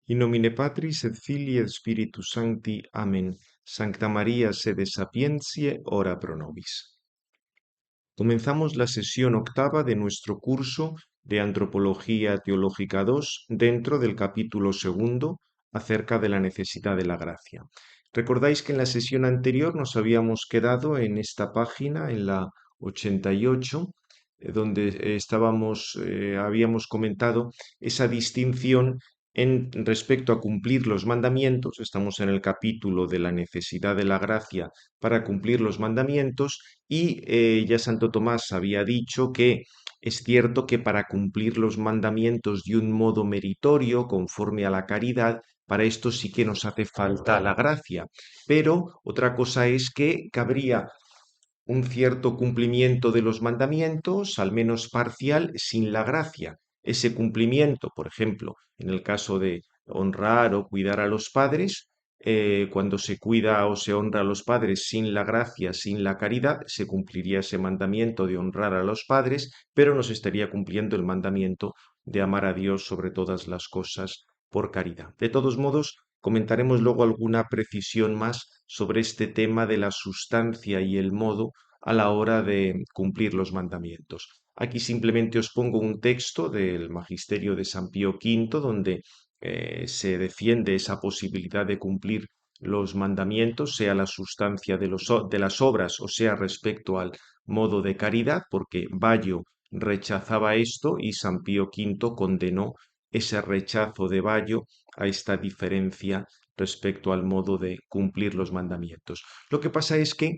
In nomine Patris et Filii et Spiritus Sancti. Amen. Sancta María, sede sapientiae, ora pro nobis. Comenzamos la sesión octava de nuestro curso de Antropología Teológica 2 dentro del capítulo segundo acerca de la necesidad de la gracia. Recordáis que en la sesión anterior nos habíamos quedado en esta página, en la 88, donde habíamos comentado esa distinción en respecto a cumplir los mandamientos. Estamos en el capítulo de la necesidad de la gracia para cumplir los mandamientos y ya Santo Tomás había dicho que es cierto que para cumplir los mandamientos de un modo meritorio, conforme a la caridad, para esto sí que nos hace falta la gracia. Pero otra cosa es que cabría un cierto cumplimiento de los mandamientos, al menos parcial, sin la gracia. Ese cumplimiento, por ejemplo, en el caso de honrar o cuidar a los padres, cuando se cuida o se honra a los padres sin la gracia, sin la caridad, se cumpliría ese mandamiento de honrar a los padres, pero no se estaría cumpliendo el mandamiento de amar a Dios sobre todas las cosas por caridad. De todos modos, comentaremos luego alguna precisión más sobre este tema de la sustancia y el modo a la hora de cumplir los mandamientos. Aquí simplemente os pongo un texto del Magisterio de San Pío V, donde se defiende esa posibilidad de cumplir los mandamientos, sea la sustancia de las obras o sea respecto al modo de caridad, porque Bayo rechazaba esto y San Pío V condenó ese rechazo de Bayo a esta diferencia respecto al modo de cumplir los mandamientos. Lo que pasa es que,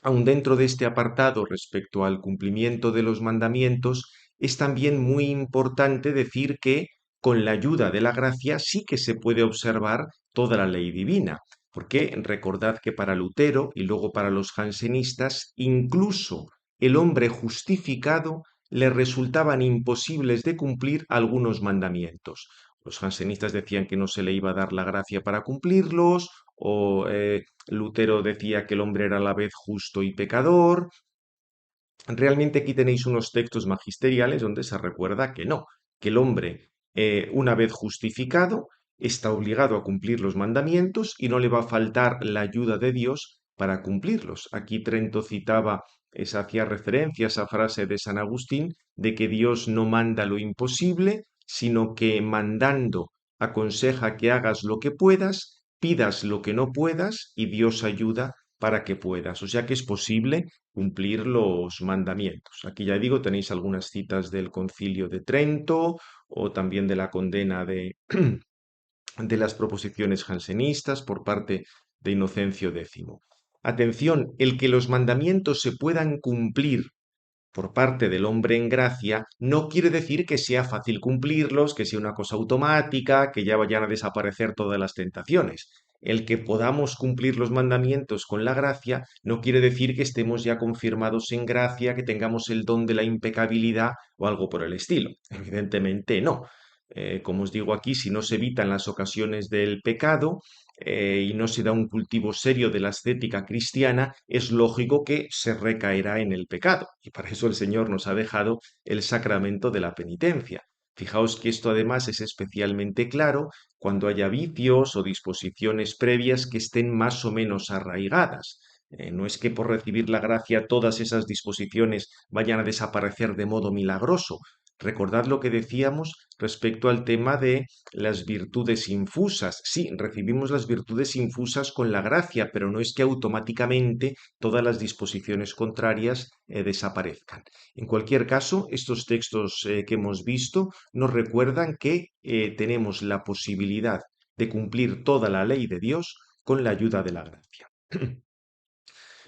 aun dentro de este apartado respecto al cumplimiento de los mandamientos, es también muy importante decir que con la ayuda de la gracia sí que se puede observar toda la ley divina, porque recordad que para Lutero y luego para los jansenistas, incluso el hombre justificado le resultaban imposibles de cumplir algunos mandamientos. Los jansenistas decían que no se le iba a dar la gracia para cumplirlos, o Lutero decía que el hombre era a la vez justo y pecador. Realmente aquí tenéis unos textos magisteriales donde se recuerda que no, que el hombre, una vez justificado, está obligado a cumplir los mandamientos y no le va a faltar la ayuda de Dios para cumplirlos. Aquí Trento citaba, hacía referencia a esa frase de San Agustín de que Dios no manda lo imposible, sino que mandando aconseja que hagas lo que puedas, pidas lo que no puedas y Dios ayuda para que puedas. O sea que es posible cumplir los mandamientos. Aquí ya digo, tenéis algunas citas del Concilio de Trento o también de la condena de las proposiciones jansenistas por parte de Inocencio X. Atención, el que los mandamientos se puedan cumplir por parte del hombre en gracia no quiere decir que sea fácil cumplirlos, que sea una cosa automática, que ya vayan a desaparecer todas las tentaciones. El que podamos cumplir los mandamientos con la gracia no quiere decir que estemos ya confirmados en gracia, que tengamos el don de la impecabilidad o algo por el estilo. Evidentemente no. Como os digo aquí, si no se evitan las ocasiones del pecado, y no se da un cultivo serio de la ascética cristiana, es lógico que se recaerá en el pecado. Y para eso el Señor nos ha dejado el sacramento de la penitencia. Fijaos que esto además es especialmente claro cuando haya vicios o disposiciones previas que estén más o menos arraigadas. No es que por recibir la gracia todas esas disposiciones vayan a desaparecer de modo milagroso. Recordad lo que decíamos respecto al tema de las virtudes infusas. Sí, recibimos las virtudes infusas con la gracia, pero no es que automáticamente todas las disposiciones contrarias desaparezcan. En cualquier caso, estos textos que hemos visto nos recuerdan que tenemos la posibilidad de cumplir toda la ley de Dios con la ayuda de la gracia.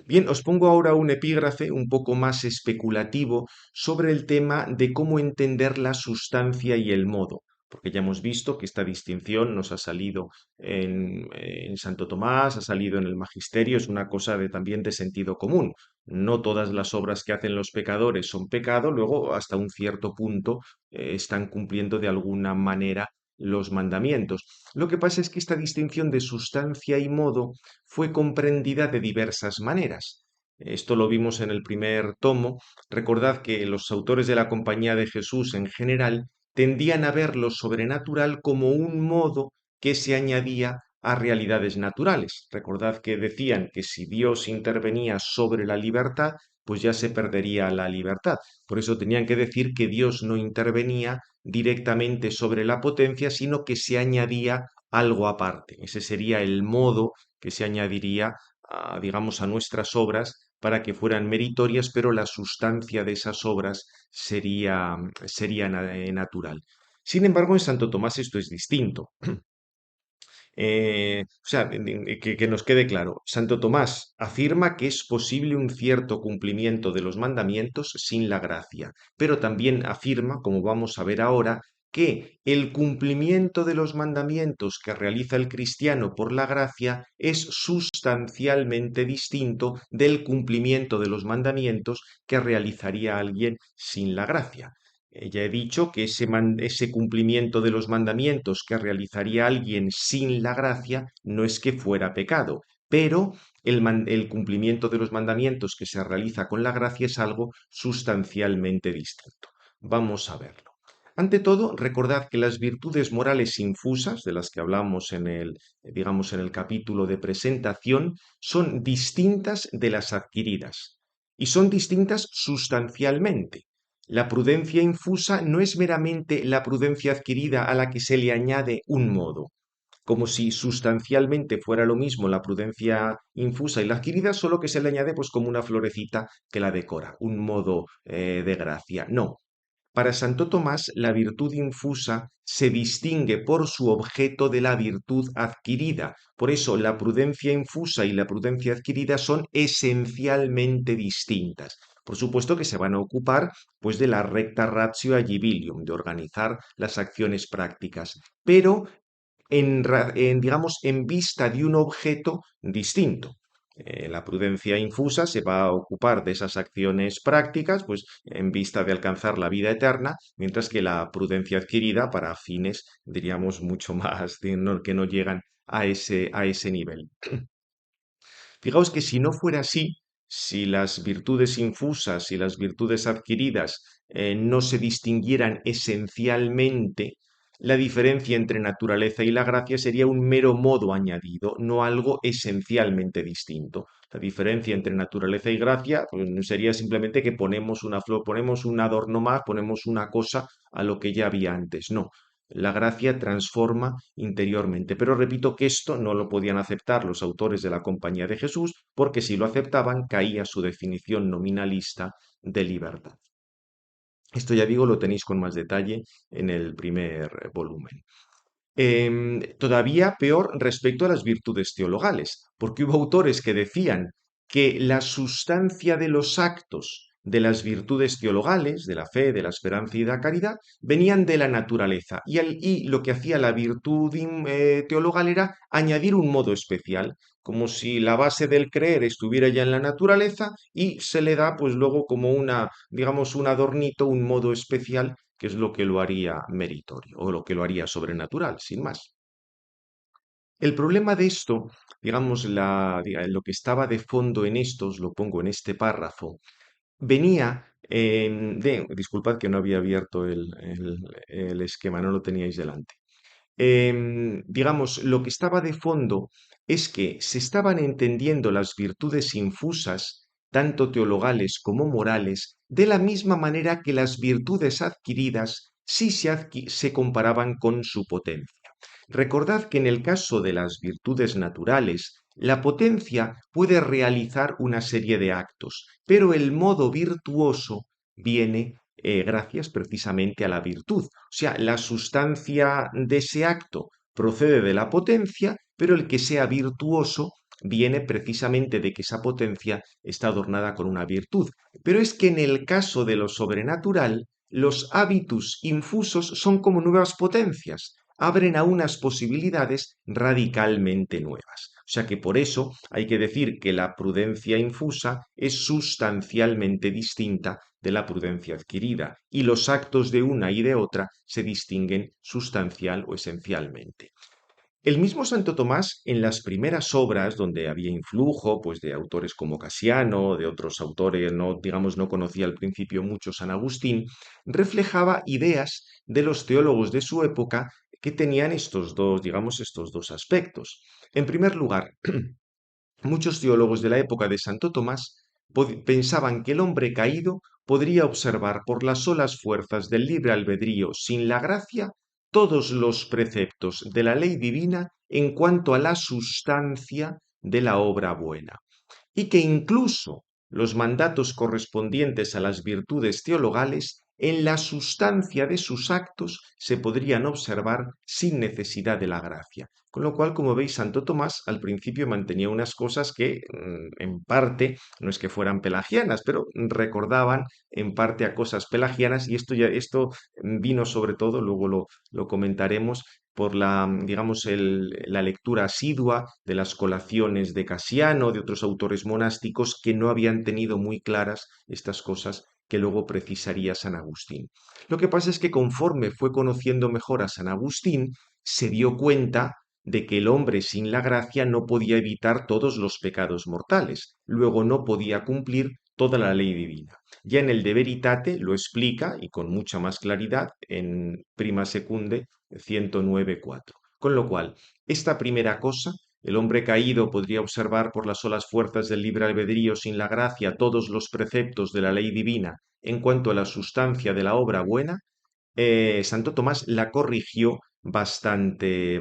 Bien, os pongo ahora un epígrafe un poco más especulativo sobre el tema de cómo entender la sustancia y el modo, porque ya hemos visto que esta distinción nos ha salido en Santo Tomás, ha salido en el Magisterio, es una cosa también de sentido común. No todas las obras que hacen los pecadores son pecado, luego hasta un cierto punto están cumpliendo de alguna manera los mandamientos. Lo que pasa es que esta distinción de sustancia y modo fue comprendida de diversas maneras. Esto lo vimos en el primer tomo. Recordad que los autores de la Compañía de Jesús en general tendían a ver lo sobrenatural como un modo que se añadía a realidades naturales. Recordad que decían que si Dios intervenía sobre la libertad, pues ya se perdería la libertad. Por eso tenían que decir que Dios no intervenía directamente sobre la potencia, sino que se añadía algo aparte. Ese sería el modo que se añadiría, digamos, a nuestras obras para que fueran meritorias, pero la sustancia de esas obras sería natural. Sin embargo, en Santo Tomás esto es distinto. O sea, que nos quede claro, Santo Tomás afirma que es posible un cierto cumplimiento de los mandamientos sin la gracia, pero también afirma, como vamos a ver ahora, que el cumplimiento de los mandamientos que realiza el cristiano por la gracia es sustancialmente distinto del cumplimiento de los mandamientos que realizaría alguien sin la gracia. Ya he dicho que ese cumplimiento de los mandamientos que realizaría alguien sin la gracia no es que fuera pecado, pero el cumplimiento de los mandamientos que se realiza con la gracia es algo sustancialmente distinto. Vamos a verlo. Ante todo, recordad que las virtudes morales infusas, de las que hablamos digamos, en el capítulo de presentación, son distintas de las adquiridas y son distintas sustancialmente. La prudencia infusa no es meramente la prudencia adquirida a la que se le añade un modo, como si sustancialmente fuera lo mismo la prudencia infusa y la adquirida, solo que se le añade pues como una florecita que la decora, un modo de gracia. No, para Santo Tomás, la virtud infusa se distingue por su objeto de la virtud adquirida. Por eso, la prudencia infusa y la prudencia adquirida son esencialmente distintas. Por supuesto que se van a ocupar pues de la recta ratio agibilium, de organizar las acciones prácticas, pero digamos, en vista de un objeto distinto. La prudencia infusa se va a ocupar de esas acciones prácticas, pues en vista de alcanzar la vida eterna, mientras que la prudencia adquirida para fines, diríamos, mucho más que no llegan a ese nivel. Fijaos que si no fuera así, si las virtudes infusas y las virtudes adquiridas no se distinguieran esencialmente, la diferencia entre naturaleza y la gracia sería un mero modo añadido, no algo esencialmente distinto. La diferencia entre naturaleza y gracia pues, sería simplemente que ponemos una flor, ponemos un adorno más, ponemos una cosa a lo que ya había antes. No, la gracia transforma interiormente. Pero repito que esto no lo podían aceptar los autores de la Compañía de Jesús, porque si lo aceptaban caía su definición nominalista de libertad. Esto ya digo, lo tenéis con más detalle en el primer volumen. Todavía peor respecto a las virtudes teologales, porque hubo autores que decían que la sustancia de los actos de las virtudes teologales, de la fe, de la esperanza y de la caridad, venían de la naturaleza y lo que hacía la virtud teologal era añadir un modo especial, como si la base del creer estuviera ya en la naturaleza y se le da pues luego como digamos, un adornito, un modo especial que es lo que lo haría meritorio o lo que lo haría sobrenatural, sin más. El problema de esto, digamos, lo que estaba de fondo en estos, lo pongo en este párrafo, venía disculpad que no había abierto el esquema, no lo teníais delante. Digamos, lo que estaba de fondo es que se estaban entendiendo las virtudes infusas, tanto teologales como morales, de la misma manera que las virtudes adquiridas sí se comparaban con su potencia. Recordad que en el caso de las virtudes naturales, la potencia puede realizar una serie de actos, pero el modo virtuoso viene gracias precisamente a la virtud. O sea, la sustancia de ese acto procede de la potencia, pero el que sea virtuoso viene precisamente de que esa potencia está adornada con una virtud. Pero es que en el caso de lo sobrenatural, los hábitus infusos son como nuevas potencias, abren a unas posibilidades radicalmente nuevas. O sea que por eso hay que decir que la prudencia infusa es sustancialmente distinta de la prudencia adquirida y los actos de una y de otra se distinguen sustancial o esencialmente. El mismo Santo Tomás, en las primeras obras donde había influjo, pues de autores como Casiano, de otros autores, no, digamos, no conocía al principio mucho San Agustín, reflejaba ideas de los teólogos de su época que tenían estos dos, digamos, estos dos aspectos. En primer lugar, muchos teólogos de la época de Santo Tomás pensaban que el hombre caído podría observar por las solas fuerzas del libre albedrío sin la gracia todos los preceptos de la ley divina en cuanto a la sustancia de la obra buena y que incluso los mandatos correspondientes a las virtudes teologales en la sustancia de sus actos se podrían observar sin necesidad de la gracia. Con lo cual, como veis, Santo Tomás al principio mantenía unas cosas que en parte no es que fueran pelagianas, pero recordaban en parte a cosas pelagianas y esto vino sobre todo, luego lo comentaremos, por la, digamos, la lectura asidua de las colaciones de Casiano, de otros autores monásticos que no habían tenido muy claras estas cosas que luego precisaría San Agustín. Lo que pasa es que conforme fue conociendo mejor a San Agustín, se dio cuenta de que el hombre sin la gracia no podía evitar todos los pecados mortales, luego no podía cumplir toda la ley divina. Ya en el De Veritate lo explica y con mucha más claridad en Prima Secunde 109.4. Con lo cual, esta primera cosa, el hombre caído podría observar por las solas fuerzas del libre albedrío sin la gracia todos los preceptos de la ley divina en cuanto a la sustancia de la obra buena, Santo Tomás la corrigió bastante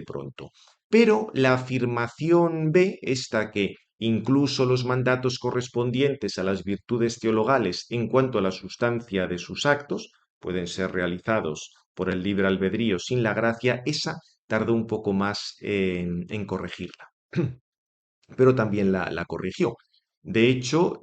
pronto. Pero la afirmación B, esta que incluso los mandatos correspondientes a las virtudes teologales en cuanto a la sustancia de sus actos pueden ser realizados por el libre albedrío sin la gracia, esa tardó un poco más en corregirla. Pero también la corrigió. De hecho,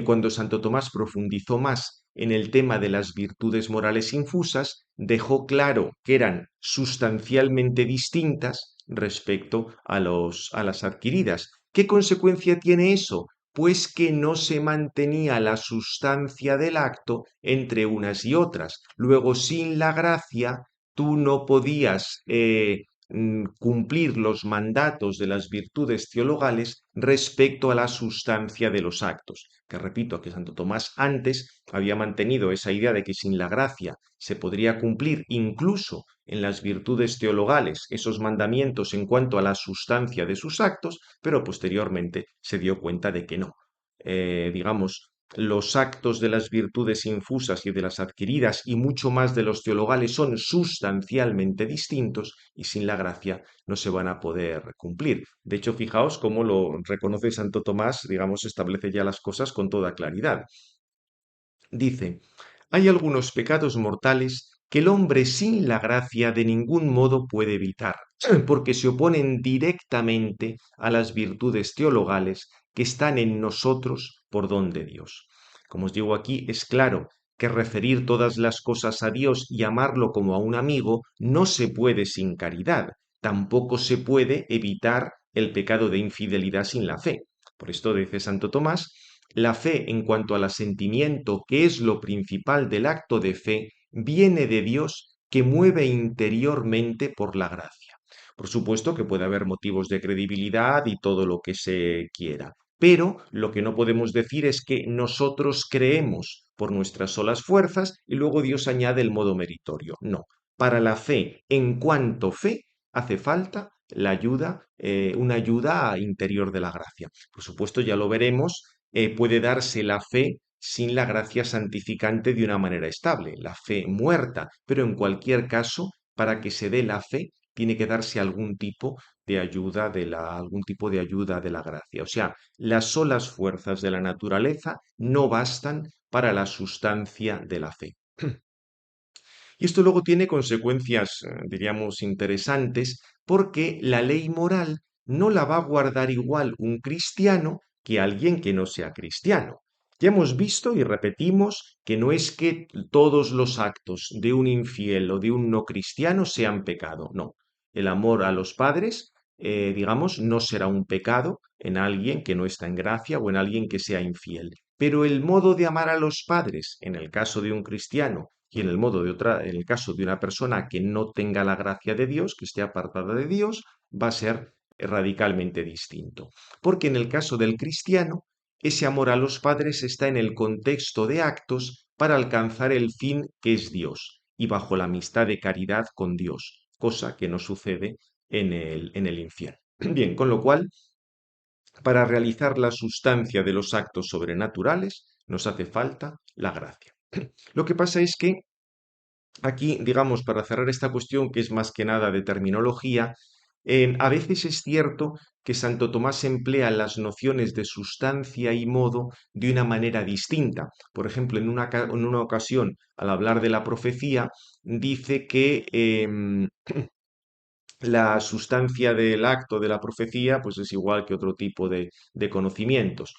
cuando Santo Tomás profundizó más en el tema de las virtudes morales infusas, dejó claro que eran sustancialmente distintas respecto a las adquiridas. ¿Qué consecuencia tiene eso? Pues que no se mantenía la sustancia del acto entre unas y otras. Luego, sin la gracia, tú no podías cumplir los mandatos de las virtudes teologales respecto a la sustancia de los actos. Que repito, que Santo Tomás antes había mantenido esa idea de que sin la gracia se podría cumplir incluso en las virtudes teologales esos mandamientos en cuanto a la sustancia de sus actos, pero posteriormente se dio cuenta de que no. Digamos, los actos de las virtudes infusas y de las adquiridas y mucho más de los teologales son sustancialmente distintos y sin la gracia no se van a poder cumplir. De hecho, fijaos cómo lo reconoce Santo Tomás, digamos, establece ya las cosas con toda claridad. Dice, hay algunos pecados mortales que el hombre sin la gracia de ningún modo puede evitar, porque se oponen directamente a las virtudes teologales que están en nosotros por don de Dios. Como os digo aquí, es claro que referir todas las cosas a Dios y amarlo como a un amigo no se puede sin caridad, tampoco se puede evitar el pecado de infidelidad sin la fe. Por esto dice Santo Tomás, la fe en cuanto al asentimiento, que es lo principal del acto de fe, viene de Dios que mueve interiormente por la gracia. Por supuesto que puede haber motivos de credibilidad y todo lo que se quiera, pero lo que no podemos decir es que nosotros creemos por nuestras solas fuerzas y luego Dios añade el modo meritorio. No, para la fe, en cuanto fe, hace falta la ayuda, una ayuda interior de la gracia. Por supuesto, ya lo veremos, puede darse la fe sin la gracia santificante de una manera estable, la fe muerta, pero en cualquier caso, para que se dé la fe, tiene que darse algún tipo de ayuda de la gracia. O sea, las solas fuerzas de la naturaleza no bastan para la sustancia de la fe. Y esto luego tiene consecuencias, diríamos, interesantes, porque la ley moral no la va a guardar igual un cristiano que alguien que no sea cristiano. Ya hemos visto y repetimos que no es que todos los actos de un infiel o de un no cristiano sean pecado, no. El amor a los padres, digamos, no será un pecado en alguien que no está en gracia o en alguien que sea infiel. Pero el modo de amar a los padres, en el caso de un cristiano, y en el caso de una persona que no tenga la gracia de Dios, que esté apartada de Dios, va a ser radicalmente distinto. Porque en el caso del cristiano, ese amor a los padres está en el contexto de actos para alcanzar el fin que es Dios y bajo la amistad de caridad con Dios, cosa que no sucede en el infierno. Bien, con lo cual, para realizar la sustancia de los actos sobrenaturales nos hace falta la gracia. Lo que pasa es que aquí, digamos, para cerrar esta cuestión, que es más que nada de terminología, a veces es cierto que Santo Tomás emplea las nociones de sustancia y modo de una manera distinta. Por ejemplo, en una ocasión, al hablar de la profecía, dice que la sustancia del acto de la profecía, pues es igual que otro tipo de conocimientos.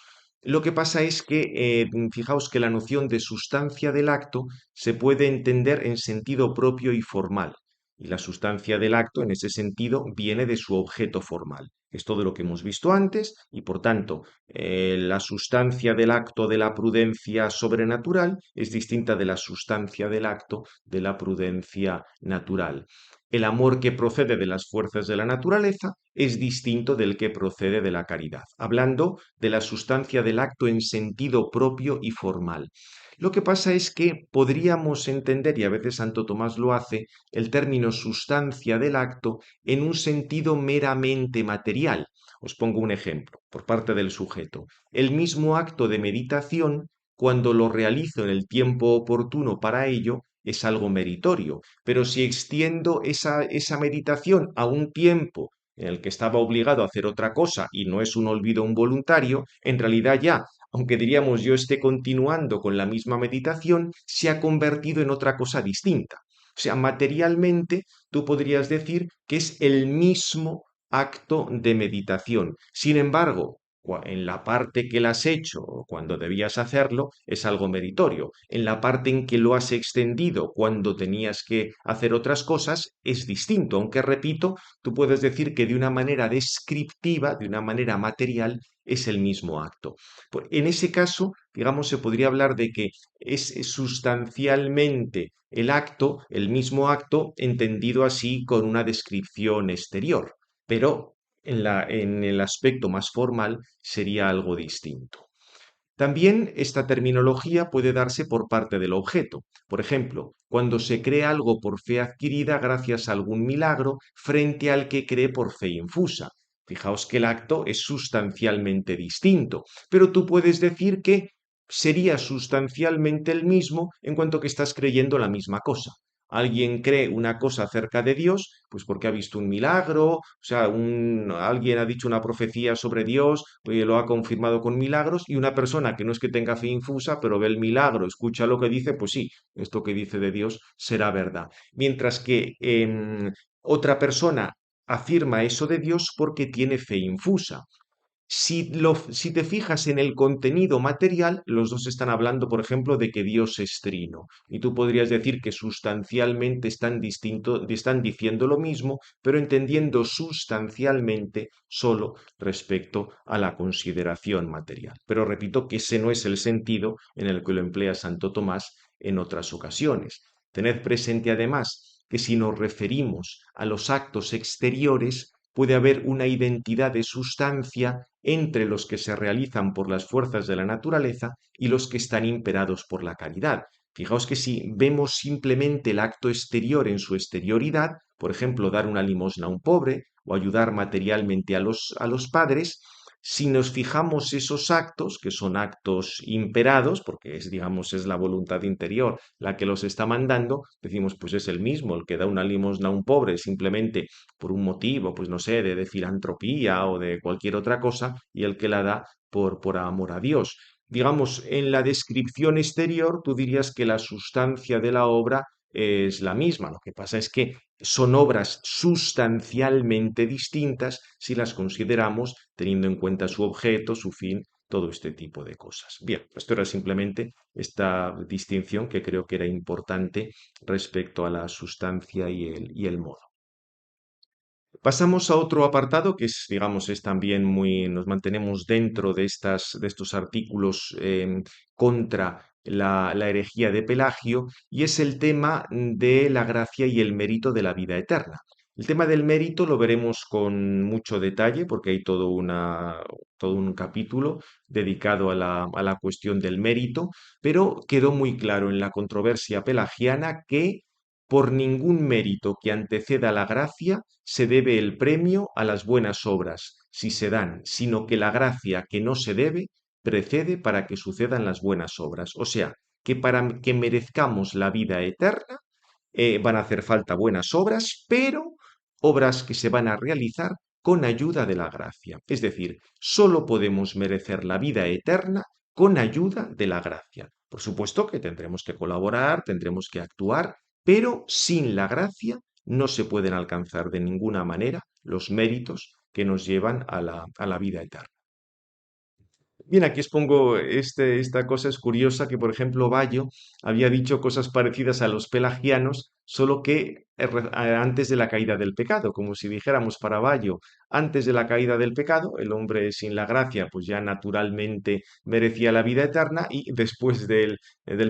Lo que pasa es que, fijaos que la noción de sustancia del acto se puede entender en sentido propio y formal. Y la sustancia del acto, en ese sentido, viene de su objeto formal. Es todo lo que hemos visto antes y, por tanto, la sustancia del acto de la prudencia sobrenatural es distinta de la sustancia del acto de la prudencia natural. El amor que procede de las fuerzas de la naturaleza es distinto del que procede de la caridad, hablando de la sustancia del acto en sentido propio y formal. Lo que pasa es que podríamos entender, y a veces Santo Tomás lo hace, el término sustancia del acto en un sentido meramente material. Os pongo un ejemplo por parte del sujeto. El mismo acto de meditación, cuando lo realizo en el tiempo oportuno para ello, es algo meritorio, pero si extiendo esa meditación a un tiempo en el que estaba obligado a hacer otra cosa y no es un olvido involuntario, en realidad ya, aunque diríamos yo esté continuando con la misma meditación, se ha convertido en otra cosa distinta. O sea, materialmente tú podrías decir que es el mismo acto de meditación. Sin embargo, en la parte que la has hecho o cuando debías hacerlo es algo meritorio. En la parte en que lo has extendido cuando tenías que hacer otras cosas es distinto, aunque repito, tú puedes decir que de una manera descriptiva, de una manera material, es el mismo acto. En ese caso, digamos, se podría hablar de que es sustancialmente el acto, el mismo acto, entendido así con una descripción exterior, pero en el aspecto más formal sería algo distinto. También esta terminología puede darse por parte del objeto. Por ejemplo, cuando se cree algo por fe adquirida gracias a algún milagro frente al que cree por fe infusa. Fijaos que el acto es sustancialmente distinto, pero tú puedes decir que sería sustancialmente el mismo en cuanto que estás creyendo la misma cosa. Alguien cree una cosa acerca de Dios, pues porque ha visto un milagro, o sea, alguien ha dicho una profecía sobre Dios, pues lo ha confirmado con milagros, y una persona que no es que tenga fe infusa, pero ve el milagro, escucha lo que dice, pues sí, esto que dice de Dios será verdad. Mientras que otra persona afirma eso de Dios porque tiene fe infusa. Si te fijas en el contenido material, los dos están hablando, por ejemplo, de que Dios es trino. Y tú podrías decir que sustancialmente están diciendo lo mismo, pero entendiendo sustancialmente solo respecto a la consideración material. Pero repito que ese no es el sentido en el que lo emplea Santo Tomás en otras ocasiones. Tened presente además que si nos referimos a los actos exteriores, puede haber una identidad de sustancia entre los que se realizan por las fuerzas de la naturaleza y los que están imperados por la caridad. Fijaos que si vemos simplemente el acto exterior en su exterioridad, por ejemplo, dar una limosna a un pobre o ayudar materialmente a los padres, si nos fijamos esos actos, que son actos imperados, porque es, digamos, es la voluntad interior la que los está mandando, decimos, pues es el mismo, el que da una limosna a un pobre simplemente por un motivo, pues no sé, de filantropía o de cualquier otra cosa, y el que la da por amor a Dios. Digamos, en la descripción exterior, tú dirías que la sustancia de la obra es la misma. Lo que pasa es que son obras sustancialmente distintas si las consideramos teniendo en cuenta su objeto, su fin, todo este tipo de cosas. Bien, esto era simplemente esta distinción que creo que era importante respecto a la sustancia y el modo. Pasamos a otro apartado que es, digamos, es también muy, nos mantenemos dentro de estos artículos contra la herejía de Pelagio, y es el tema de la gracia y el mérito de la vida eterna. El tema del mérito lo veremos con mucho detalle porque hay todo un capítulo dedicado a la cuestión del mérito, pero quedó muy claro en la controversia pelagiana que por ningún mérito que anteceda la gracia se debe el premio a las buenas obras, si se dan, sino que la gracia que no se debe precede para que sucedan las buenas obras. O sea, que para que merezcamos la vida eterna, van a hacer falta buenas obras, pero obras que se van a realizar con ayuda de la gracia. Es decir, solo podemos merecer la vida eterna con ayuda de la gracia. Por supuesto que tendremos que colaborar, tendremos que actuar, pero sin la gracia no se pueden alcanzar de ninguna manera los méritos que nos llevan a la vida eterna. Bien, aquí os pongo esta cosa es curiosa que, por ejemplo, Bayo había dicho cosas parecidas a los pelagianos, solo que antes de la caída del pecado, como si dijéramos para Bayo, antes de la caída del pecado, el hombre sin la gracia, pues ya naturalmente merecía la vida eterna y después del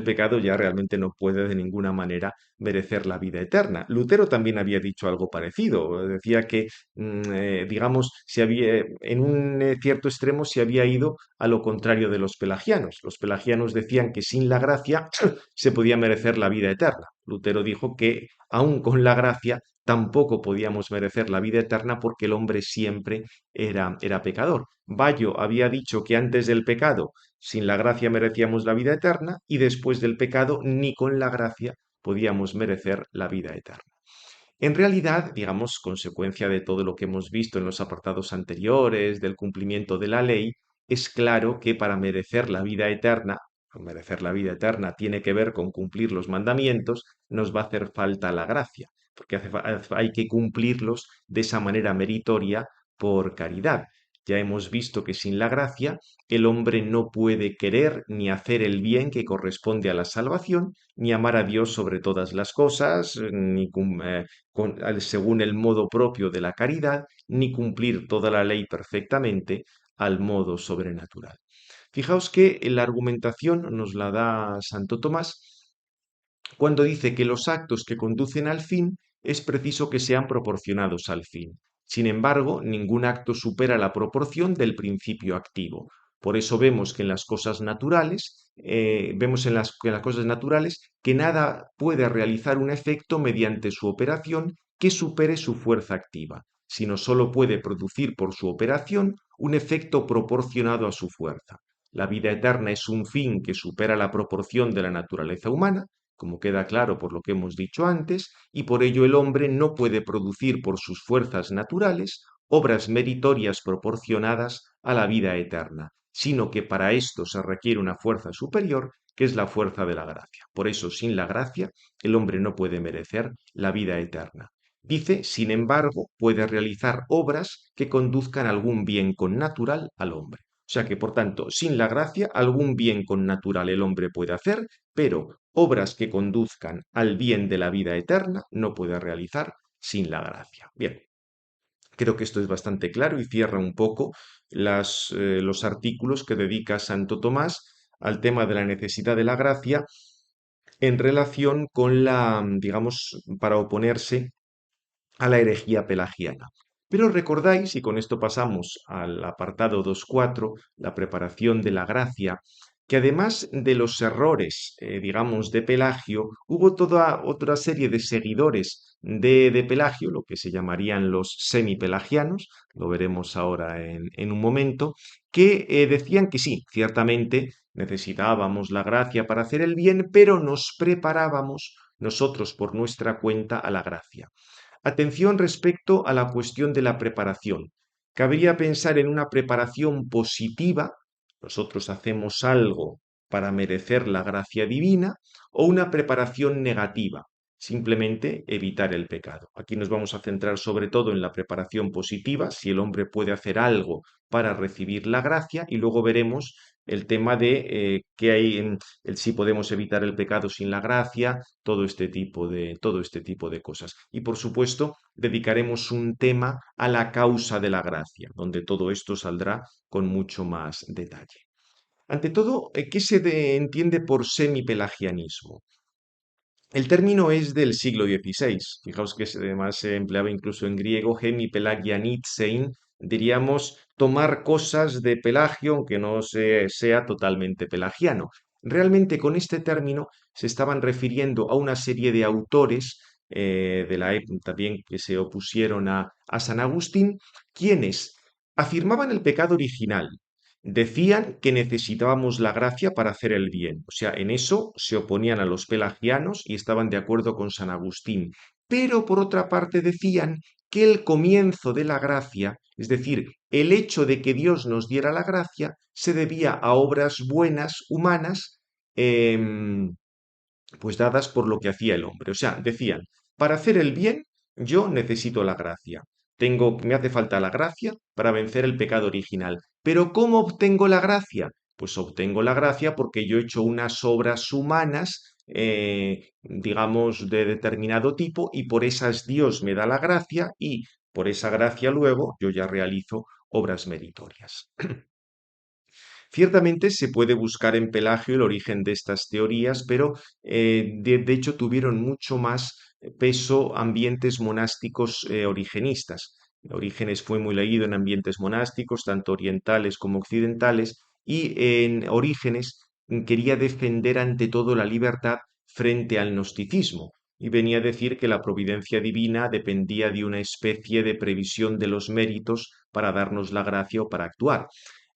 pecado ya realmente no puede de ninguna manera merecer la vida eterna. Lutero también había dicho algo parecido, decía que digamos, en un cierto extremo se había ido a lo contrario de los pelagianos. Los pelagianos decían que sin la gracia se podía merecer la vida eterna. Lutero dijo que aun con la gracia tampoco podíamos merecer la vida eterna porque el hombre siempre era pecador. Bayo había dicho que antes del pecado, sin la gracia merecíamos la vida eterna y después del pecado, ni con la gracia podíamos merecer la vida eterna. En realidad, digamos, consecuencia de todo lo que hemos visto en los apartados anteriores, del cumplimiento de la ley, es claro que para merecer la vida eterna tiene que ver con cumplir los mandamientos, nos va a hacer falta la gracia, porque hay que cumplirlos de esa manera meritoria por caridad. Ya hemos visto que sin la gracia el hombre no puede querer ni hacer el bien que corresponde a la salvación, ni amar a Dios sobre todas las cosas, según el modo propio de la caridad, ni cumplir toda la ley perfectamente al modo sobrenatural. Fijaos que la argumentación nos la da Santo Tomás cuando dice que los actos que conducen al fin es preciso que sean proporcionados al fin. Sin embargo, ningún acto supera la proporción del principio activo. Por eso vemos que en las cosas naturales, que en las cosas naturales que nada puede realizar un efecto mediante su operación que supere su fuerza activa, sino sólo puede producir por su operación un efecto proporcionado a su fuerza. La vida eterna es un fin que supera la proporción de la naturaleza humana, como queda claro por lo que hemos dicho antes, y por ello el hombre no puede producir por sus fuerzas naturales obras meritorias proporcionadas a la vida eterna, sino que para esto se requiere una fuerza superior, que es la fuerza de la gracia. Por eso, sin la gracia, el hombre no puede merecer la vida eterna. Dice, sin embargo, puede realizar obras que conduzcan algún bien connatural al hombre. O sea que, por tanto, sin la gracia, algún bien connatural el hombre puede hacer, pero obras que conduzcan al bien de la vida eterna no puede realizar sin la gracia. Bien, creo que esto es bastante claro y cierra un poco los artículos que dedica Santo Tomás al tema de la necesidad de la gracia en relación con digamos, para oponerse a la herejía pelagiana. Pero recordáis, y con esto pasamos al apartado 2.4, la preparación de la gracia, que además de los errores, digamos, de Pelagio, hubo toda otra serie de seguidores de Pelagio, lo que se llamarían los semipelagianos, lo veremos ahora en un momento, que decían que sí, ciertamente necesitábamos la gracia para hacer el bien, pero nos preparábamos nosotros por nuestra cuenta a la gracia. Atención respecto a la cuestión de la preparación. Cabría pensar en una preparación positiva, nosotros hacemos algo para merecer la gracia divina, o una preparación negativa, simplemente evitar el pecado. Aquí nos vamos a centrar sobre todo en la preparación positiva, si el hombre puede hacer algo para recibir la gracia, y luego veremos el tema de qué hay en si podemos evitar el pecado sin la gracia, todo este tipo de cosas. Y por supuesto, dedicaremos un tema a la causa de la gracia, donde todo esto saldrá con mucho más detalle. Ante todo, ¿qué entiende por semipelagianismo? El término es del siglo XVI. Fijaos que además se empleaba incluso en griego, hemipelagianitsein, diríamos tomar cosas de Pelagio, aunque no sea totalmente pelagiano. Realmente con este término se estaban refiriendo a una serie de autores de la época también que se opusieron a San Agustín, quienes afirmaban el pecado original. Decían que necesitábamos la gracia para hacer el bien. O sea, en eso se oponían a los pelagianos y estaban de acuerdo con San Agustín. Pero por otra parte decían que el comienzo de la gracia, es decir, el hecho de que Dios nos diera la gracia, se debía a obras buenas, humanas, em, pues dadas por lo que hacía el hombre. O sea, decían, para hacer el bien, yo necesito la gracia. Me hace falta la gracia para vencer el pecado original. Pero ¿cómo obtengo la gracia? Pues obtengo la gracia porque yo he hecho unas obras humanas, digamos, de determinado tipo, y por esas Dios me da la gracia y por esa gracia luego yo ya realizo obras meritorias. Ciertamente se puede buscar en Pelagio el origen de estas teorías, pero de hecho tuvieron mucho más peso ambientes monásticos origenistas. Orígenes fue muy leído en ambientes monásticos, tanto orientales como occidentales, y en Orígenes quería defender ante todo la libertad frente al gnosticismo, y venía a decir que la providencia divina dependía de una especie de previsión de los méritos para darnos la gracia o para actuar.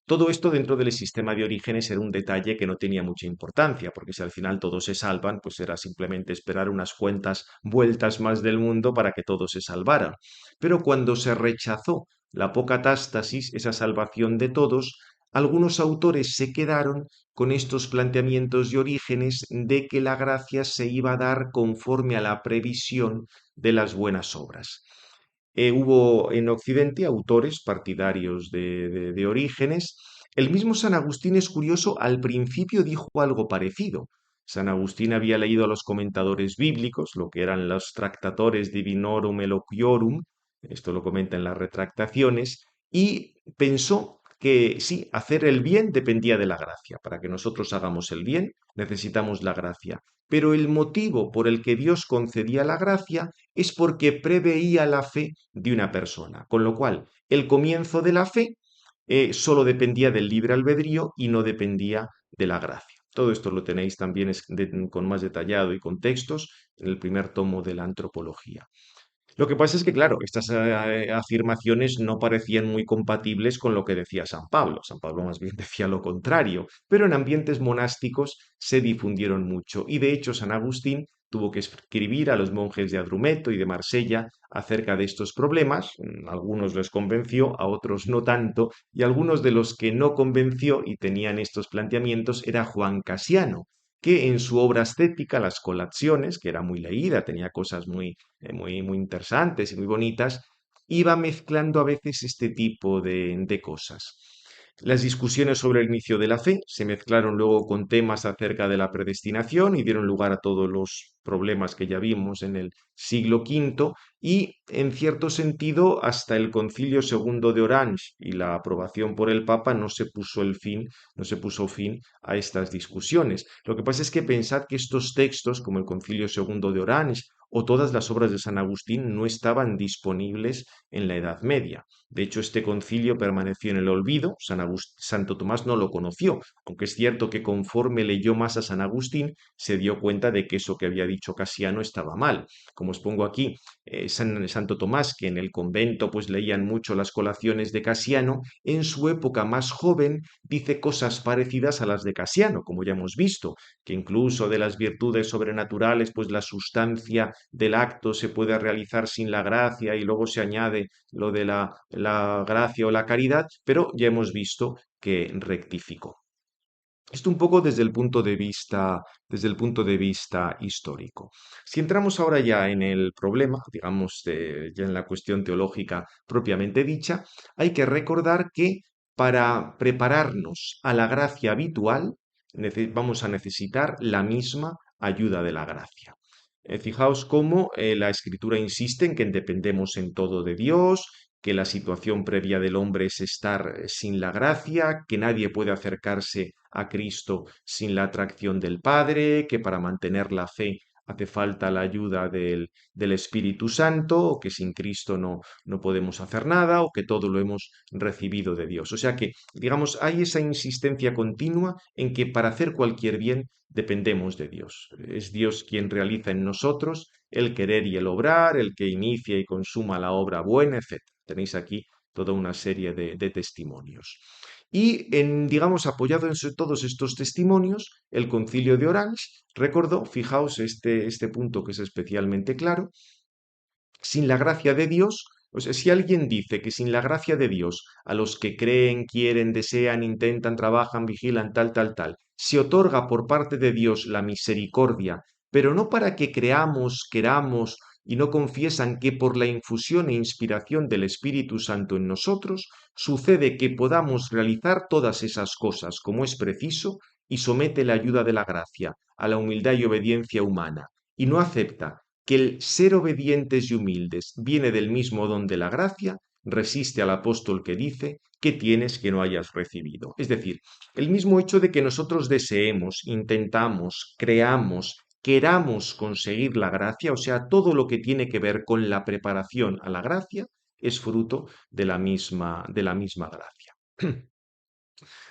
Todo esto dentro del sistema de orígenes era un detalle que no tenía mucha importancia, porque si al final todos se salvan, pues era simplemente esperar unas cuantas vueltas más del mundo para que todos se salvaran. Pero cuando se rechazó la apocatástasis, esa salvación de todos, algunos autores se quedaron con estos planteamientos de orígenes de que la gracia se iba a dar conforme a la previsión de las buenas obras. Hubo en Occidente autores partidarios de Orígenes. El mismo San Agustín es curioso, al principio dijo algo parecido. San Agustín había leído a los comentadores bíblicos, lo que eran los Tractatores Divinorum Eloquiorum, esto lo comenta en las retractaciones, y pensó que sí, hacer el bien dependía de la gracia. Para que nosotros hagamos el bien, necesitamos la gracia. Pero el motivo por el que Dios concedía la gracia es porque preveía la fe de una persona, con lo cual el comienzo de la fe solo dependía del libre albedrío y no dependía de la gracia. Todo esto lo tenéis también con más detallado y con textos en el primer tomo de la antropología. Lo que pasa es que, claro, estas afirmaciones no parecían muy compatibles con lo que decía San Pablo. San Pablo más bien decía lo contrario, pero en ambientes monásticos se difundieron mucho y de hecho San Agustín tuvo que escribir a los monjes de Adrumeto y de Marsella acerca de estos problemas. Algunos les convenció, a otros no tanto, y algunos de los que no convenció y tenían estos planteamientos era Juan Casiano, que en su obra estética, Las Colaciones, que era muy leída, tenía cosas muy interesantes y muy bonitas, iba mezclando a veces este tipo de cosas. Las discusiones sobre el inicio de la fe se mezclaron luego con temas acerca de la predestinación y dieron lugar a todos los problemas que ya vimos en el siglo V y, en cierto sentido, hasta el Concilio Segundo de Orange y la aprobación por el Papa no se puso fin a estas discusiones. Lo que pasa es que pensad que estos textos, como el Concilio Segundo de Orange o todas las obras de San Agustín, no estaban disponibles en la Edad Media. De hecho, este concilio permaneció en el olvido, Santo Tomás no lo conoció, aunque es cierto que conforme leyó más a San Agustín, se dio cuenta de que eso que había dicho Casiano estaba mal. Como os pongo aquí, Santo Tomás, que en el convento pues leían mucho las colaciones de Casiano, en su época más joven dice cosas parecidas a las de Casiano, como ya hemos visto, que incluso de las virtudes sobrenaturales, pues la sustancia del acto se puede realizar sin la gracia y luego se añade lo de la gracia o la caridad, pero ya hemos visto que rectificó. Esto un poco desde el punto de vista histórico. Si entramos ahora ya en el problema, digamos, ya en la cuestión teológica propiamente dicha, hay que recordar que para prepararnos a la gracia habitual, vamos a necesitar la misma ayuda de la gracia. Fijaos cómo la Escritura insiste en que dependemos en todo de Dios, que la situación previa del hombre es estar sin la gracia, que nadie puede acercarse a Cristo sin la atracción del Padre, que para mantener la fe hace falta la ayuda del Espíritu Santo, o que sin Cristo no podemos hacer nada, o que todo lo hemos recibido de Dios. O sea que, digamos, hay esa insistencia continua en que para hacer cualquier bien dependemos de Dios. Es Dios quien realiza en nosotros el querer y el obrar, el que inicia y consuma la obra buena, etc. Tenéis aquí toda una serie de testimonios. Y, digamos, apoyado en todos estos testimonios, el Concilio de Orange recordó, fijaos este punto que es especialmente claro, sin la gracia de Dios, o sea, si alguien dice que sin la gracia de Dios, a los que creen, quieren, desean, intentan, trabajan, vigilan, tal, se otorga por parte de Dios la misericordia, pero no para que creamos, queramos y no confiesan que por la infusión e inspiración del Espíritu Santo en nosotros, sucede que podamos realizar todas esas cosas como es preciso y somete la ayuda de la gracia a la humildad y obediencia humana, y no acepta que el ser obedientes y humildes viene del mismo don de la gracia, resiste al apóstol que dice que tienes que no hayas recibido. Es decir, el mismo hecho de que nosotros deseemos, intentamos, creamos, queramos conseguir la gracia, o sea, todo lo que tiene que ver con la preparación a la gracia, es fruto de la misma gracia.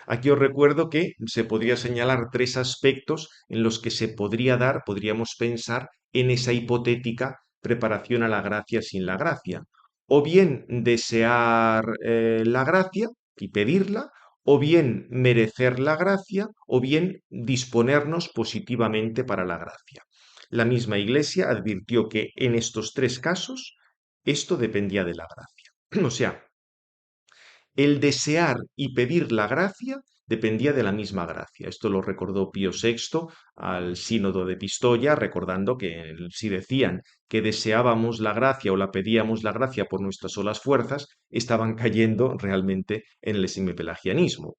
Aquí os recuerdo que se podría señalar tres aspectos en los que se podríamos pensar en esa hipotética preparación a la gracia sin la gracia. O bien desear la gracia y pedirla, o bien merecer la gracia, o bien disponernos positivamente para la gracia. La misma Iglesia advirtió que en estos tres casos esto dependía de la gracia. O sea, el desear y pedir la gracia dependía de la misma gracia. Esto lo recordó Pío VI al sínodo de Pistoia, recordando que si decían que deseábamos la gracia o la pedíamos la gracia por nuestras solas fuerzas, estaban cayendo realmente en el semipelagianismo.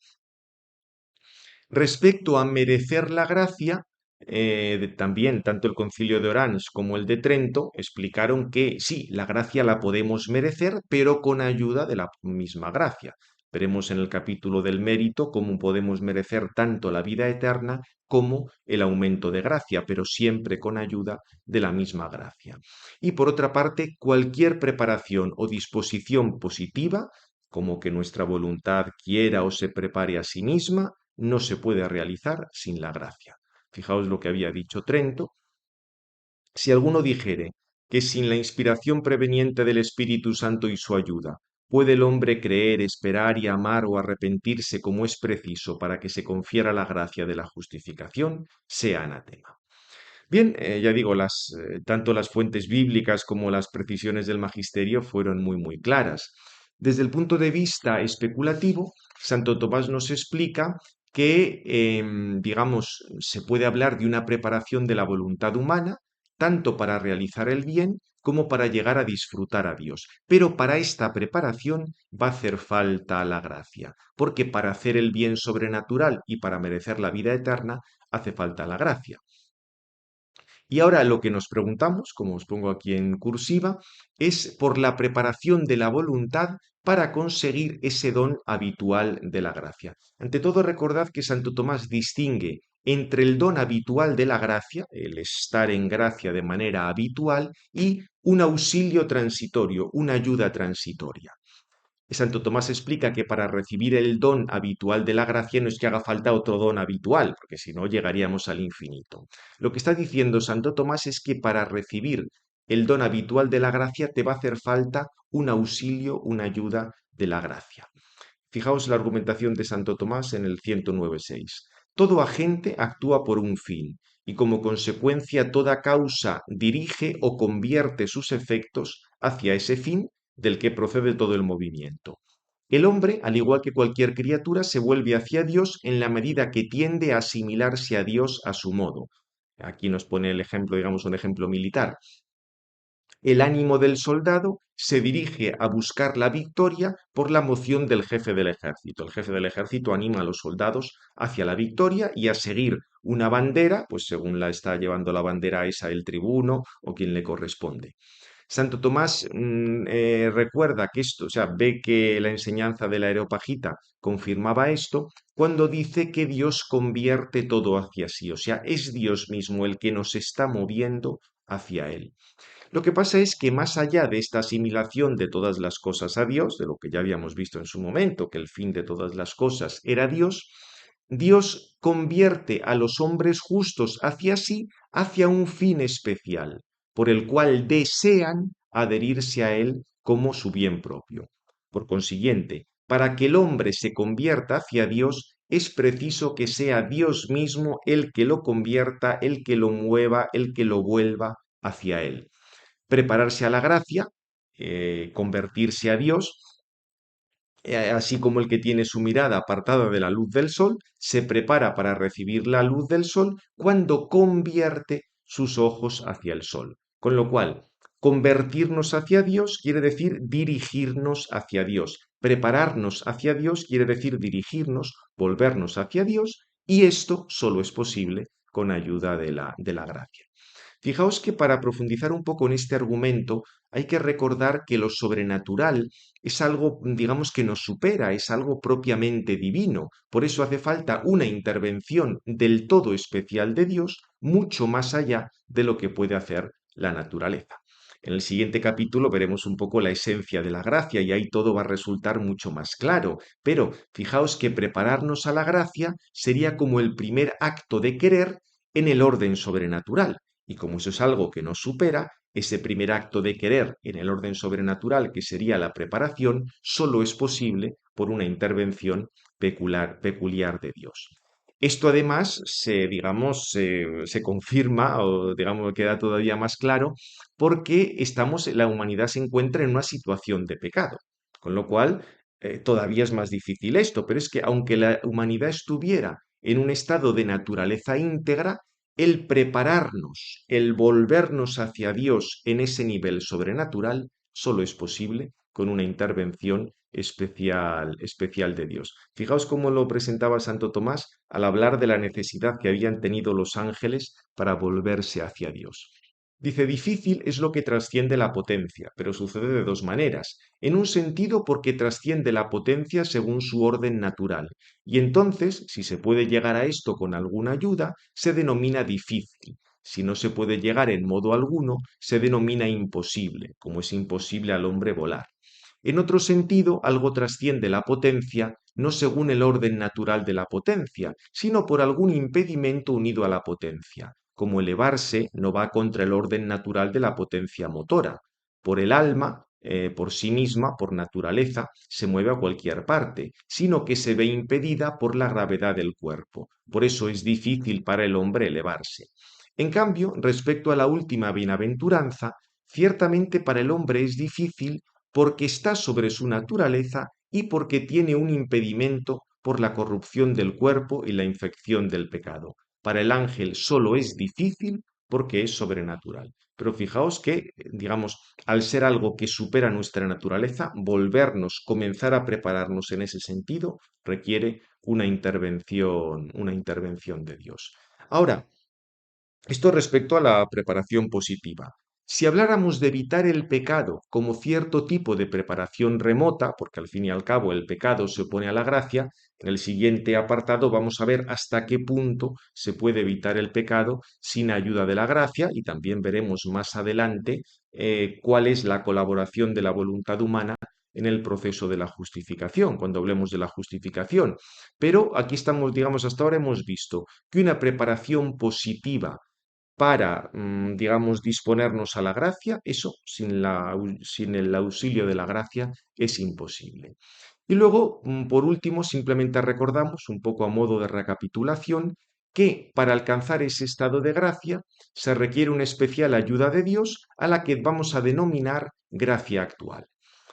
Respecto a merecer la gracia, también tanto el Concilio de Orange como el de Trento explicaron que sí, la gracia la podemos merecer, pero con ayuda de la misma gracia. Veremos en el capítulo del mérito cómo podemos merecer tanto la vida eterna como el aumento de gracia, pero siempre con ayuda de la misma gracia. Y por otra parte, cualquier preparación o disposición positiva, como que nuestra voluntad quiera o se prepare a sí misma, no se puede realizar sin la gracia. Fijaos lo que había dicho Trento. Si alguno dijere que sin la inspiración preveniente del Espíritu Santo y su ayuda puede el hombre creer, esperar y amar o arrepentirse como es preciso para que se confiera la gracia de la justificación, sea anatema. Bien, ya digo, tanto las fuentes bíblicas como las precisiones del magisterio fueron muy claras. Desde el punto de vista especulativo, Santo Tomás nos explica que, digamos, se puede hablar de una preparación de la voluntad humana, tanto para realizar el bien como para llegar a disfrutar a Dios. Pero para esta preparación va a hacer falta la gracia, porque para hacer el bien sobrenatural y para merecer la vida eterna hace falta la gracia. Y ahora lo que nos preguntamos, como os pongo aquí en cursiva, es por la preparación de la voluntad para conseguir ese don habitual de la gracia. Ante todo, recordad que Santo Tomás distingue entre el don habitual de la gracia, el estar en gracia de manera habitual, y un auxilio transitorio, una ayuda transitoria. Santo Tomás explica que para recibir el don habitual de la gracia no es que haga falta otro don habitual, porque si no llegaríamos al infinito. Lo que está diciendo Santo Tomás es que para recibir el don habitual de la gracia te va a hacer falta un auxilio, una ayuda de la gracia. Fijaos la argumentación de Santo Tomás en el 109.6. Todo agente actúa por un fin, y como consecuencia toda causa dirige o convierte sus efectos hacia ese fin del que procede todo el movimiento. El hombre, al igual que cualquier criatura, se vuelve hacia Dios en la medida que tiende a asimilarse a Dios a su modo. Aquí nos pone el ejemplo, digamos, un ejemplo militar. El ánimo del soldado se dirige a buscar la victoria por la moción del jefe del ejército. El jefe del ejército anima a los soldados hacia la victoria y a seguir una bandera, pues según la está llevando la bandera esa el tribuno o quien le corresponde. Santo Tomás recuerda que esto, o sea, ve que la enseñanza de la Areopagita confirmaba esto cuando dice que Dios convierte todo hacia sí, o sea, es Dios mismo el que nos está moviendo hacia Él. Lo que pasa es que más allá de esta asimilación de todas las cosas a Dios, de lo que ya habíamos visto en su momento, que el fin de todas las cosas era Dios, Dios convierte a los hombres justos hacia sí, hacia un fin especial, por el cual desean adherirse a Él como su bien propio. Por consiguiente, para que el hombre se convierta hacia Dios, es preciso que sea Dios mismo el que lo convierta, el que lo mueva, el que lo vuelva hacia Él. Prepararse a la gracia, convertirse a Dios, así como el que tiene su mirada apartada de la luz del sol, se prepara para recibir la luz del sol cuando convierte sus ojos hacia el sol. Con lo cual, convertirnos hacia Dios quiere decir dirigirnos hacia Dios. Prepararnos hacia Dios quiere decir dirigirnos, volvernos hacia Dios, y esto solo es posible con ayuda de la gracia. Fijaos que para profundizar un poco en este argumento hay que recordar que lo sobrenatural es algo, digamos, que nos supera, es algo propiamente divino. Por eso hace falta una intervención del todo especial de Dios, mucho más allá de lo que puede hacer la naturaleza. En el siguiente capítulo veremos un poco la esencia de la gracia y ahí todo va a resultar mucho más claro. Pero fijaos que prepararnos a la gracia sería como el primer acto de querer en el orden sobrenatural. Y como eso es algo que nos supera, ese primer acto de querer en el orden sobrenatural, que sería la preparación, solo es posible por una intervención peculiar de Dios. Esto además digamos, se confirma o digamos queda todavía más claro porque la humanidad se encuentra en una situación de pecado, con lo cual todavía es más difícil esto, pero es que aunque la humanidad estuviera en un estado de naturaleza íntegra, el prepararnos, el volvernos hacia Dios en ese nivel sobrenatural, solo es posible con una intervención especial de Dios. Fijaos cómo lo presentaba Santo Tomás al hablar de la necesidad que habían tenido los ángeles para volverse hacia Dios. Dice, difícil es lo que trasciende la potencia, pero sucede de dos maneras. En un sentido porque trasciende la potencia según su orden natural, y entonces, si se puede llegar a esto con alguna ayuda, se denomina difícil. Si no se puede llegar en modo alguno, se denomina imposible, como es imposible al hombre volar. En otro sentido, algo trasciende la potencia no según el orden natural de la potencia, sino por algún impedimento unido a la potencia. Como elevarse no va contra el orden natural de la potencia motora. Por el alma, por sí misma, por naturaleza, se mueve a cualquier parte, sino que se ve impedida por la gravedad del cuerpo. Por eso es difícil para el hombre elevarse. En cambio, respecto a la última bienaventuranza, ciertamente para el hombre es difícil porque está sobre su naturaleza y porque tiene un impedimento por la corrupción del cuerpo y la infección del pecado. Para el ángel solo es difícil porque es sobrenatural. Pero fijaos que, digamos, al ser algo que supera nuestra naturaleza, volvernos, comenzar a prepararnos en ese sentido, requiere una intervención de Dios. Ahora, esto respecto a la preparación positiva. Si habláramos de evitar el pecado como cierto tipo de preparación remota, porque al fin y al cabo el pecado se opone a la gracia, en el siguiente apartado vamos a ver hasta qué punto se puede evitar el pecado sin ayuda de la gracia y también veremos más adelante cuál es la colaboración de la voluntad humana en el proceso de la justificación, cuando hablemos de la justificación. Pero aquí estamos, digamos, hasta ahora hemos visto que una preparación positiva para, digamos, disponernos a la gracia, eso sin el auxilio de la gracia es imposible. Y luego, por último, simplemente recordamos, un poco a modo de recapitulación, que para alcanzar ese estado de gracia se requiere una especial ayuda de Dios a la que vamos a denominar gracia actual.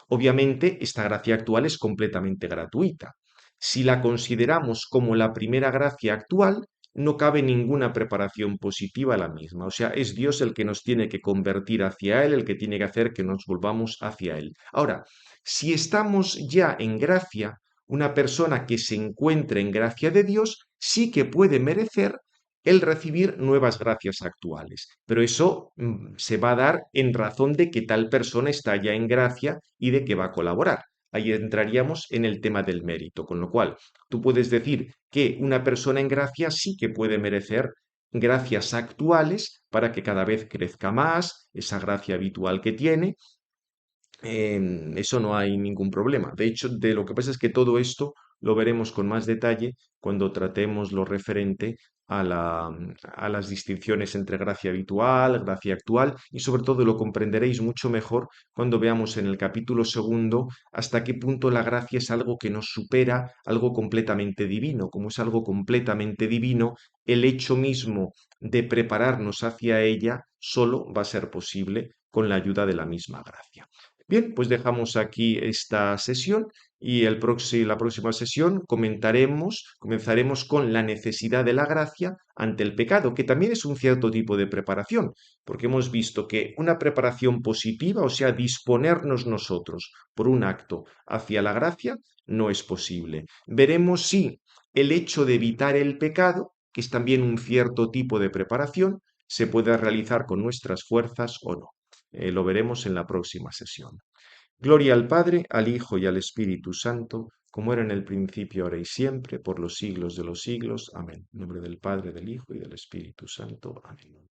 Obviamente, esta gracia actual es completamente gratuita. Si la consideramos como la primera gracia actual, no cabe ninguna preparación positiva a la misma. O sea, es Dios el que nos tiene que convertir hacia Él, el que tiene que hacer que nos volvamos hacia Él. Ahora, si estamos ya en gracia, una persona que se encuentre en gracia de Dios sí que puede merecer el recibir nuevas gracias actuales. Pero eso se va a dar en razón de que tal persona está ya en gracia y de que va a colaborar. Ahí entraríamos en el tema del mérito, con lo cual tú puedes decir que una persona en gracia sí que puede merecer gracias actuales para que cada vez crezca más, esa gracia habitual que tiene, eso no hay ningún problema. De hecho, de lo que pasa es que todo esto lo veremos con más detalle cuando tratemos lo referente a las distinciones entre gracia habitual, gracia actual y sobre todo lo comprenderéis mucho mejor cuando veamos en el capítulo segundo hasta qué punto la gracia es algo que nos supera, algo completamente divino. Como es algo completamente divino, el hecho mismo de prepararnos hacia ella solo va a ser posible con la ayuda de la misma gracia. Bien, pues dejamos aquí esta sesión y la próxima sesión comenzaremos con la necesidad de la gracia ante el pecado, que también es un cierto tipo de preparación, porque hemos visto que una preparación positiva, o sea, disponernos nosotros por un acto hacia la gracia, no es posible. Veremos si el hecho de evitar el pecado, que es también un cierto tipo de preparación, se puede realizar con nuestras fuerzas o no. Lo veremos en la próxima sesión. Gloria al Padre, al Hijo y al Espíritu Santo, como era en el principio, ahora y siempre, por los siglos de los siglos. Amén. En nombre del Padre, del Hijo y del Espíritu Santo. Amén.